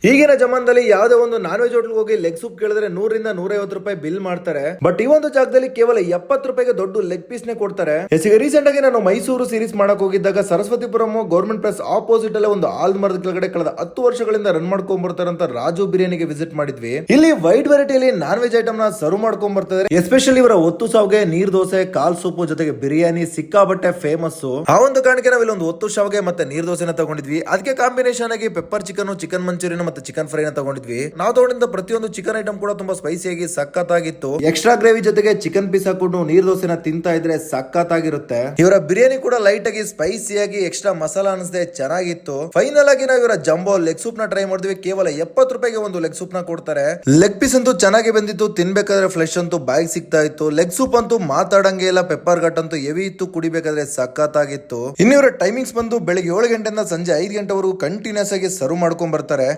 ಈಗಿನ ಜಮಾನದಲ್ಲಿ ಯಾವುದೇ ಒಂದು ನಾನ್ ವೆಜ್ ಹೋಟೆಲ್ ಹೋಗಿ ಲೆಗ್ ಸೂಪ್ ಕೇಳಿದ್ರೆ 100 ರಿಂದ 150 ರೂಪಾಯಿ ಬಿಲ್ ಮಾಡ್ತಾರೆ. ಬಟ್ ಈ ಒಂದು ಜಾಗದಲ್ಲಿ ಕೇವಲ 70 ರೂಪಾಯಿಗೆ ದೊಡ್ಡ ಲೆಗ್ ಪೀಸ್ ನೇ ಕೊಡ್ತಾರೆ. ರೀಸೆಂಟ್ ಆಗಿ ನಾನು ಮೈಸೂರು ಸೀರೀಸ್ ಮಾಡಕ್ ಹೋಗಿದ್ದಾಗ ಸರಸ್ವತಿಪುರಂ ಗೌರ್ಮೆಂಟ್ ಪ್ಲೇಸ್ ಆಪೋಸಿಟ್ ಅಲ್ಲೇ ಒಂದು ಆಲ್ಮರದ ಕೆಳಗಡೆ ಕಳೆದ 10 ವರ್ಷಗಳಿಂದ ರನ್ ಮಾಡ್ಕೊಂಡ್ ಬರ್ತಾರಂತ ರಾಜು ಬಿರಿಯಾನಿಗೆ ವಿಸಿಟ್ ಮಾಡಿದ್ವಿ. ಇಲ್ಲಿ ವೈಡ್ ವೆರೈಟಿಯಲ್ಲಿ ನಾನ್ ವೆಜ್ ಐಟಮ್ ನ ಸರ್ವ್ ಮಾಡ್ಕೊಂಡ್ ಬರ್ತಾರೆ. ಎಸ್ಪೆಷಲಿ ಇವರ ಒತ್ತು ಸಾವಿಗೆ ನೀರ್ ದೋಸೆ, ಕಾಲ್ ಸೂಪು ಜೊತೆಗೆ ಬಿರಿಯಾನಿ ಸಿಕ್ಕಾಬಟ್ಟೆ ಫೇಮಸ್. ಆ ಒಂದು ಕಾರಣಕ್ಕೆ ನಾವು ಇಲ್ಲಿ ಒಂದು ಒತ್ತು ಶಾವಿಗೆ ಮತ್ತೆ ನೀರ್ ದೋಸೆನ ತಗೊಂಡಿದ್ವಿ. ಅದಕ್ಕೆ ಕಾಂಬಿನೇಷನ್ ಆಗಿ ಪೆಪ್ಪರ್ ಚಿಕನ್, ಚಿಕನ್ ಮಂಚೂರಿಯನ್ ಮತ್ತೆ ಚಿಕನ್ ಫ್ರೈ ನ ತಗೊಂಡಿದ್ವಿ. ನಾವು ತಗೊಂಡಿದ್ದ ಪ್ರತಿಯೊಂದು ಚಿಕನ್ ಐಟಮ್ ಕೂಡ ತುಂಬಾ ಸ್ಪೈಸಿಯಾಗಿ ಸಖತ್ತಾಗಿತ್ತು. ಎಕ್ಸ್ಟ್ರಾ ಗ್ರೇವಿ ಜೊತೆಗೆ ಚಿಕನ್ ಪೀಸ್ ಹಾಕೊಂಡು ನೀರ್ ದೋಸೆನ ತಿಂತಾ ಇದ್ರೆ ಸಖತ್ತಾಗಿರುತ್ತೆ. ಇವರ ಬಿರಿಯಾನಿ ಕೂಡ ಲೈಟ್ ಆಗಿ ಸ್ಪೈಸಿಯಾಗಿ ಎಕ್ಸ್ಟ್ರಾ ಮಸಾಲಾ ಅನಿಸದೆ ಚೆನ್ನಾಗಿತ್ತು. ಫೈನಲ್ ಆಗಿ ನಾವು ಇವರ ಜಂಬೋ ಲೆಗ್ ಸೂಪ್ ನ ಟ್ರೈ ಮಾಡಿದ್ವಿ. ಕೇವಲ 70 ರೂಪಾಯಿಗೆ ಒಂದು ಲೆಗ್ ಸೂಪ್ ನ ಕೊಡ್ತಾರೆ. ಲೆಗ್ ಪೀಸ್ ಅಂತೂ ಚೆನ್ನಾಗಿ ಬಂದಿತ್ತು. ತಿನ್ಬೇಕಾದ್ರೆ ಫ್ಲೆಶ್ ಅಂತೂ ಬಾಯಿಗೆ ಸಿಗ್ತಾ ಇತ್ತು. ಲೆಗ್ ಸೂಪ್ ಅಂತೂ ಮಾತಾಡಂಗೆ ಇಲ್ಲ. ಪೆಪ್ಪರ್ ಗಟ್ ಅಂತೂ ಹೆವಿ ಇತ್ತು. ಕುಡಿಬೇಕಾದ್ರೆ ಸಖತ್ತಾಗಿತ್ತು. ಇನ್ನು ಇವರ ಟೈಮಿಂಗ್ಸ್ ಬಂದು ಬೆಳಿಗ್ಗೆ 7 ಗಂಟೆಯಿಂದ ಸಂಜೆ 5 ಗಂಟೆವರೆಗೂ ಕಂಟಿನ್ಯೂಸ್ ಆಗಿ ಸರ್ವ್ ಮಾಡ್ಕೊಂಡ್ ಬರ್ತಾರೆ.